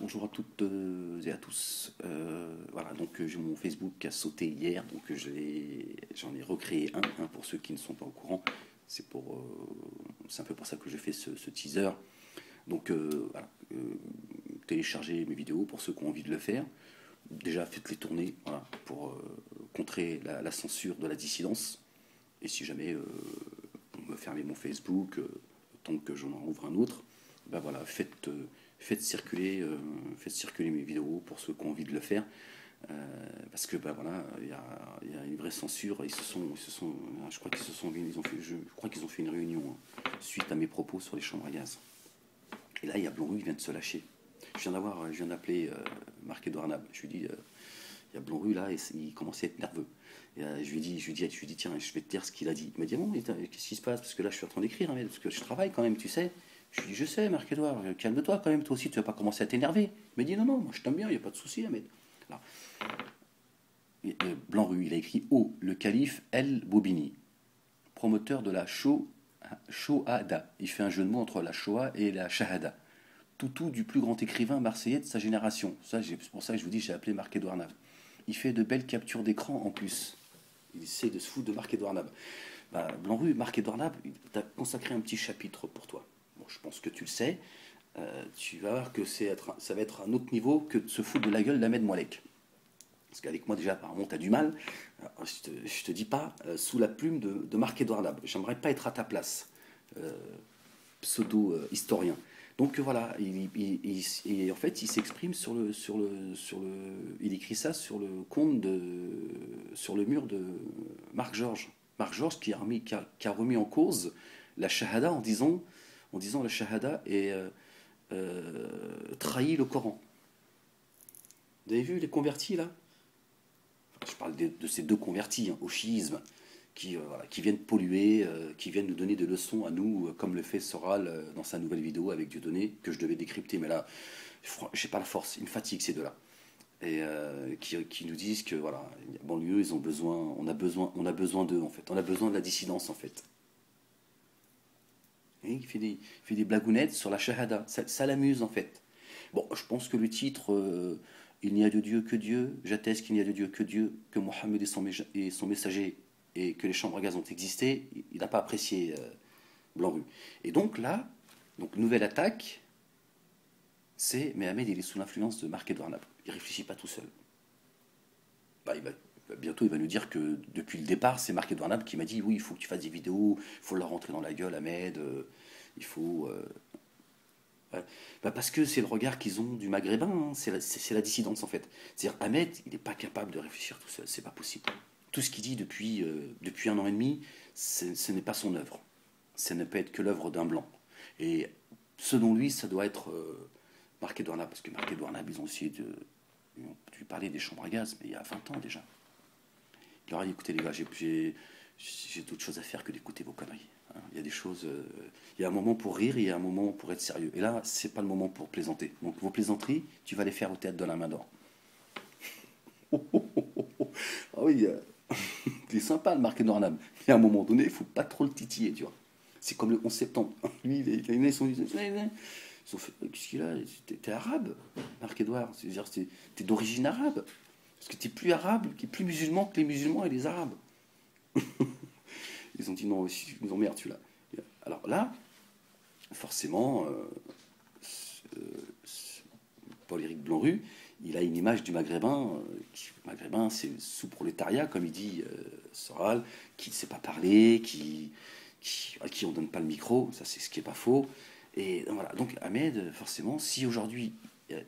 Bonjour à toutes et à tous. Voilà, donc j'ai mon Facebook qui a sauté hier, donc j'en ai recréé un pour ceux qui ne sont pas au courant. C'est un peu pour ça que je fais ce teaser. Donc voilà, téléchargez mes vidéos pour ceux qui ont envie de le faire. Déjà faites-les tourner, voilà, pour contrer la censure de la dissidence. Et si jamais on me fermait mon Facebook, tant que j'en ouvre un autre, ben voilà, faites circuler mes vidéos pour ceux qui ont envie de le faire. Parce que ben voilà, il y a une vraie censure. Je crois qu'ils se sont, je crois qu'ils ont fait une réunion suite à mes propos sur les chambres à gaz. Et là, il y a Blonru qui vient de se lâcher. Je viens d'appeler Marc-Edouard Nab. Je lui dis, il y a Blonru là, et il commençait à être nerveux. Et je lui dis, tiens, je vais te dire ce qu'il a dit. Il m'a dit, ah bon, qu'est-ce qui se passe? Parce que là, je suis en train d'écrire, hein, parce que je travaille quand même, tu sais. Je lui dis, je sais, Marc-Edouard, calme-toi quand même, toi aussi, tu vas pas commencer à t'énerver. Il m'a dit, non, non, moi je t'aime bien, il n'y a pas de souci, Ahmed. Alors, Blanc-Rue, il a écrit Oh, le calife El Bobini, promoteur de la Shohada. Il fait un jeu de mots entre la Shoah et la Shahada. Toutou du plus grand écrivain marseillais de sa génération. C'est pour ça que je vous dis, j'ai appelé Marc-Edouard Nab. Il fait de belles captures d'écran en plus. Il essaie de se foutre de Marc-Edouard Nab. Bah, Blanc-Rue, Marc-Edouard Nab, il t'a consacré un petit chapitre pour toi. Bon, je pense que tu le sais. Tu vas voir que ça va être un autre niveau que de se foutre de la gueule d'Ahmed Moalek. Parce qu'avec moi déjà, apparemment, tu as du mal. Je te dis pas sous la plume de Marc-Edouard Nab. J'aimerais pas être à ta place, pseudo-historien. Donc voilà, en fait, il s'exprime il écrit ça sur le sur le mur de Marc Georges. Marc Georges qui a remis en cause la Shahada en disant la Shahada et trahit le Coran. Vous avez vu les convertis là? Je parle de ces deux convertis au chiisme voilà, qui viennent polluer, qui viennent nous donner des leçons à nous, comme le fait Soral dans sa nouvelle vidéo avec Dieudonné, que je devais décrypter, mais là, j'ai pas la force, ils me fatiguent ces deux-là. Et qui nous disent que voilà, banlieue, ils ont besoin, on a besoin d'eux en fait, on a besoin de la dissidence en fait. Et il fait des blagounettes sur la shahada, ça l'amuse en fait. Bon, je pense que le titre Il n'y a de Dieu que Dieu, j'atteste qu'il n'y a de Dieu que Dieu, que Mohammed et son messager et que les chambres à gaz ont existé, il n'a pas apprécié Blanc-Rue. Et donc là, nouvelle attaque, c'est mais Ahmed il est sous l'influence de Marc-Edouard Nab. Il réfléchit pas tout seul. Bah, bientôt il va nous dire que depuis le départ, c'est Marc-Edouard Nab qui m'a dit oui, il faut que tu fasses des vidéos, il faut leur rentrer dans la gueule, Ahmed, il faut. Ouais. Bah parce que c'est le regard qu'ils ont du maghrébin, hein. C'est la dissidence en fait. C'est-à-dire Ahmed, il n'est pas capable de réfléchir tout seul, c'est pas possible. Tout ce qu'il dit depuis un an et demi, ce n'est pas son œuvre. Ça ne peut être que l'œuvre d'un blanc. Et selon lui, ça doit être Marc-Edouard Nab, parce que Marc-Edouard Nab, ils ont dû parler des chambres à gaz, mais il y a 20 ans déjà. Il leur a dit, écoutez les gars, j'ai d'autres choses à faire que d'écouter vos conneries. Hein. Il y a des choses. Il y a un moment pour rire et il y a un moment pour être sérieux. Et là, c'est pas le moment pour plaisanter. Donc vos plaisanteries, tu vas les faire au théâtre de la Main d'Or. Oh, oh, oh, oh, oh. Ah oui, il est sympa le Marc-Edouard Nab. Mais à un moment donné, il faut pas trop le titiller, tu vois. C'est comme le 11 septembre. Lui, il a une ils ont fait, qu'est-ce qu'il a? T'es arabe, Marc-Edouard. C'est-à-dire, t'es d'origine arabe. Parce que t'es plus arabe, t'es plus musulman que les musulmans et les arabes. Ils ont dit non, ils nous emmerdent celui-là. Alors là, forcément, Paul-Éric Blanc-Rue, il a une image du maghrébin. Maghrébin, c'est sous-prolétariat, comme il dit Soral, qui ne sait pas parler, à qui on ne donne pas le micro, ça c'est ce qui n'est pas faux. Et voilà, donc Ahmed, forcément, si aujourd'hui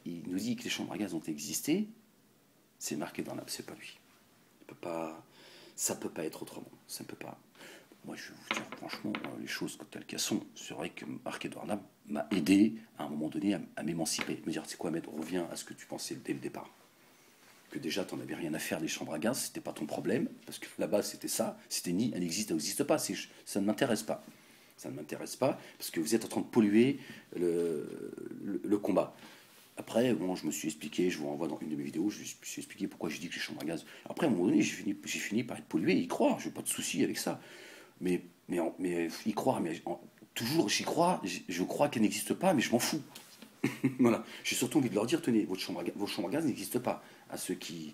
il nous dit que les chambres à gaz ont existé, c'est marqué dans l'âme, c'est pas lui. Ça peut pas être autrement, ça ne peut pas. Moi, je vais vous dire franchement les choses telles qu'elles sont. C'est vrai que Marc-Edouard Nab m'a aidé à un moment donné à m'émanciper. Me dire, c'est quoi, Ahmed, reviens à ce que tu pensais dès le départ. Que déjà, tu n'en avais rien à faire des chambres à gaz, c'était pas ton problème, parce que là-bas, c'était ça. C'était ni, elle existe, elle n'existe pas. Ça ne m'intéresse pas. Ça ne m'intéresse pas, parce que vous êtes en train de polluer le combat. Après, bon, je me suis expliqué, je vous renvoie dans une de mes vidéos, je me suis expliqué pourquoi j'ai dit que les chambres à gaz. Après, à un moment donné, j'ai fini par être pollué, y croire, je n'ai pas de souci avec ça. Mais y croire, toujours j'y crois, je crois qu'elle n'existe pas, mais je m'en fous. Voilà. J'ai surtout envie de leur dire, tenez, vos chambres à gaz n'existent pas. À ceux qui,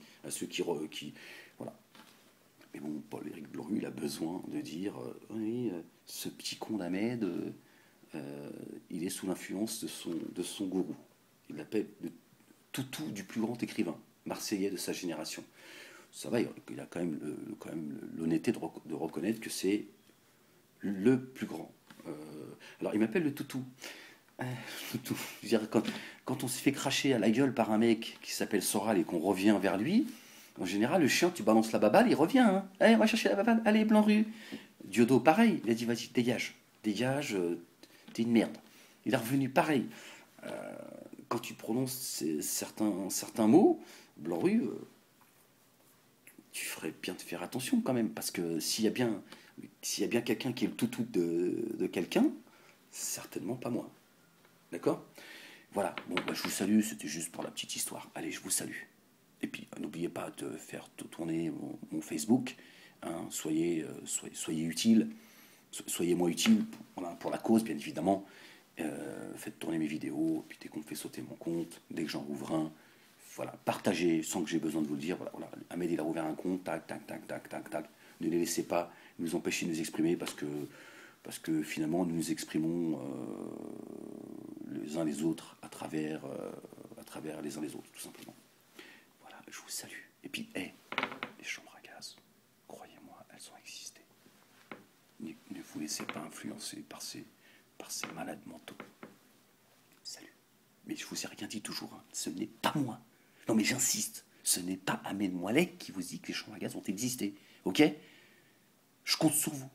voilà. Mais bon, Paul-Éric Blanru, il a besoin de dire, oui, ce petit con d'Ahmed, il est sous l'influence de son gourou. Il l'appelle le toutou du plus grand écrivain marseillais de sa génération. Ça va, il a quand même l'honnêteté de reconnaître que c'est le plus grand. Euh, alors, il m'appelle le toutou. Euh, toutou. Je veux dire, quand on se fait cracher à la gueule par un mec qui s'appelle Soral et qu'on revient vers lui, en général, le chien, tu balances la baballe, il revient. Hein. Allez, on va chercher la baballe. Allez, Blanc-Rue. Diodo, pareil. Il a dit, vas-y, dégage. Dégage, t'es une merde. Il est revenu pareil. Euh, Quand tu prononces certains mots, Blanc-Rue, tu ferais bien de faire attention quand même. Parce que s'il y a bien quelqu'un qui est le toutou de quelqu'un, c'est certainement pas moi. D'accord? Voilà. Bon, bah, je vous salue. C'était juste pour la petite histoire. Allez, je vous salue. Et puis, n'oubliez pas de faire tourner mon Facebook. Hein, soyez utile. Soyez-moi utile voilà, pour la cause, bien évidemment. Faites tourner mes vidéos. Puis dès qu'on me fait sauter mon compte, dès que j'en rouvre un, voilà, partagez sans que j'ai besoin de vous le dire. Voilà, voilà. Ahmed, il a ouvert un compte. Tac, tac, tac, tac, tac, tac. Ne les laissez pas nous empêcher de nous exprimer parce que finalement, nous nous exprimons les uns les autres à travers les uns les autres, tout simplement. Voilà, je vous salue. Et puis, les chambres à gaz, croyez-moi, elles ont existé. Ne vous laissez pas influencer par ces malades mentaux. Salut. Mais je vous ai rien dit toujours, hein. Ce n'est pas moi. Non mais j'insiste, ce n'est pas Ahmed Moalek qui vous dit que les chambres à gaz ont existé. Ok? Je compte sur vous.